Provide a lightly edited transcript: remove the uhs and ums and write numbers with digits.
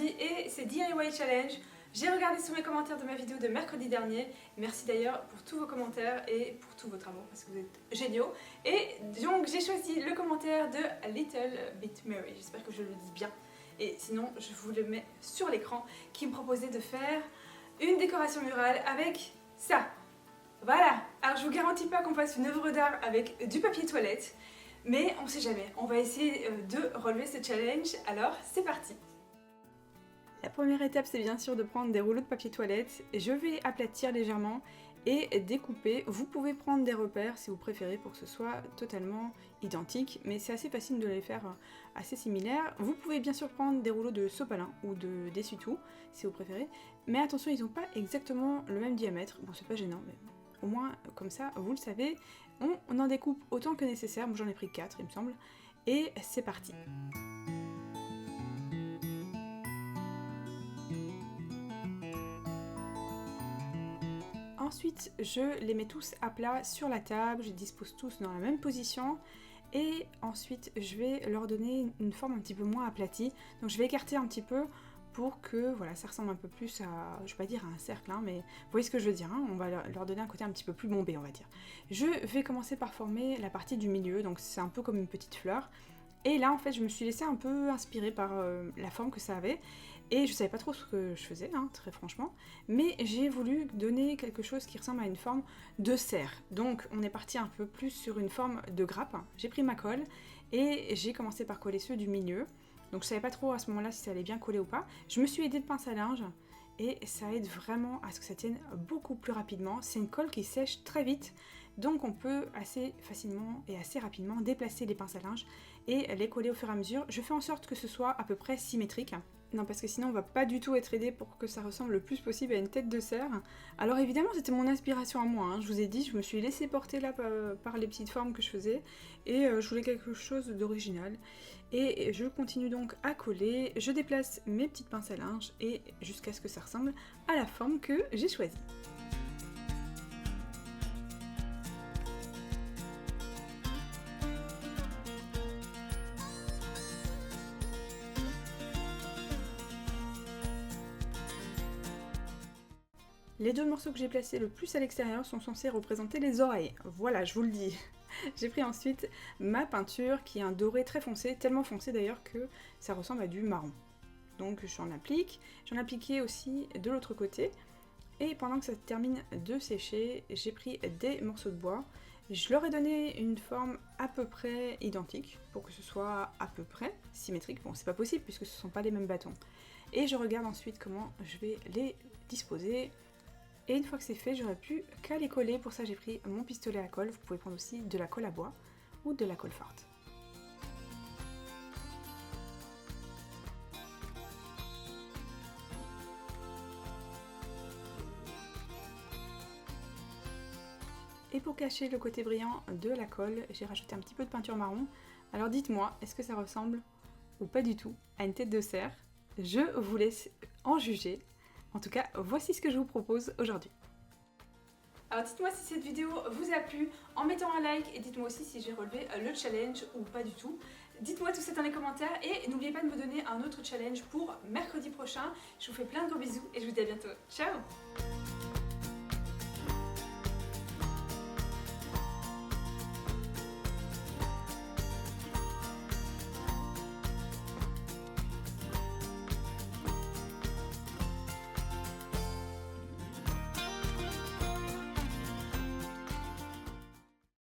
mercredi et c'est DIY Challenge. J'ai regardé sur mes commentaires de ma vidéo de mercredi dernier. Merci d'ailleurs pour tous vos commentaires et pour tout votre amour parce que vous êtes géniaux. Et donc j'ai choisi le commentaire de Little Bit Mary, j'espère que je le dis bien. Et sinon je vous le mets sur l'écran, qui me proposait de faire une décoration murale avec ça. Voilà, alors je vous garantis pas qu'on fasse une œuvre d'art avec du papier toilette, mais on sait jamais, on va essayer de relever ce challenge, alors c'est parti. La première étape, c'est bien sûr de prendre des rouleaux de papier toilette. Je vais aplatir légèrement et découper. Vous pouvez prendre des repères si vous préférez pour que ce soit totalement identique, mais c'est assez facile de les faire assez similaires. Vous pouvez bien sûr prendre des rouleaux de sopalin ou d'essuie-tout si vous préférez, mais attention, ils n'ont pas exactement le même diamètre. Bon, c'est pas gênant, mais au moins comme ça, vous le savez. On en découpe autant que nécessaire. Moi, j'en ai pris 4, il me semble. Et c'est parti. Ensuite, je les mets tous à plat sur la table, je les dispose tous dans la même position et ensuite je vais leur donner une forme un petit peu moins aplatie. Donc je vais écarter un petit peu pour que voilà, ça ressemble un peu plus à, je vais pas dire à un cercle, hein, mais vous voyez ce que je veux dire, hein, on va leur donner un côté un petit peu plus bombé, on va dire. Je vais commencer par former la partie du milieu, donc c'est un peu comme une petite fleur. Et là en fait je me suis laissée un peu inspirée par la forme que ça avait et je savais pas trop ce que je faisais, hein, très franchement, mais j'ai voulu donner quelque chose qui ressemble à une forme de cerf. Donc on est parti un peu plus sur une forme de grappe. J'ai pris ma colle et j'ai commencé par coller ceux du milieu. Donc je savais pas trop à ce moment-là si ça allait bien coller ou pas. Je me suis aidée de pince à linge et ça aide vraiment à ce que ça tienne beaucoup plus rapidement. C'est une colle qui sèche très vite, donc on peut assez facilement et assez rapidement déplacer les pinces à linge et les coller au fur et à mesure. Je fais en sorte que ce soit à peu près symétrique. Non, parce que sinon on va pas du tout être aidé pour que ça ressemble le plus possible à une tête de cerf. Alors évidemment c'était mon inspiration à moi, hein. Je vous ai dit, je me suis laissée porter là par les petites formes que je faisais et je voulais quelque chose d'original. Et je continue donc à coller, je déplace mes petites pinces à linge et jusqu'à ce que ça ressemble à la forme que j'ai choisie. Les deux morceaux que j'ai placés le plus à l'extérieur sont censés représenter les oreilles. Voilà, je vous le dis. J'ai pris ensuite ma peinture qui est un doré très foncé, tellement foncé d'ailleurs que ça ressemble à du marron. Donc j'en applique. J'en appliquais aussi de l'autre côté. Et pendant que ça termine de sécher, j'ai pris des morceaux de bois. Je leur ai donné une forme à peu près identique pour que ce soit à peu près symétrique. Bon, c'est pas possible puisque ce ne sont pas les mêmes bâtons. Et je regarde ensuite comment je vais les disposer. Et une fois que c'est fait, j'aurais plus qu'à les coller. Pour ça, j'ai pris mon pistolet à colle. Vous pouvez prendre aussi de la colle à bois ou de la colle forte. Et pour cacher le côté brillant de la colle, j'ai rajouté un petit peu de peinture marron. Alors dites-moi, est-ce que ça ressemble ou pas du tout à une tête de cerf? Je vous laisse en juger. En tout cas, voici ce que je vous propose aujourd'hui. Alors dites-moi si cette vidéo vous a plu en mettant un like et dites-moi aussi si j'ai relevé le challenge ou pas du tout. Dites-moi tout ça dans les commentaires et n'oubliez pas de me donner un autre challenge pour mercredi prochain. Je vous fais plein de gros bisous et je vous dis à bientôt. Ciao!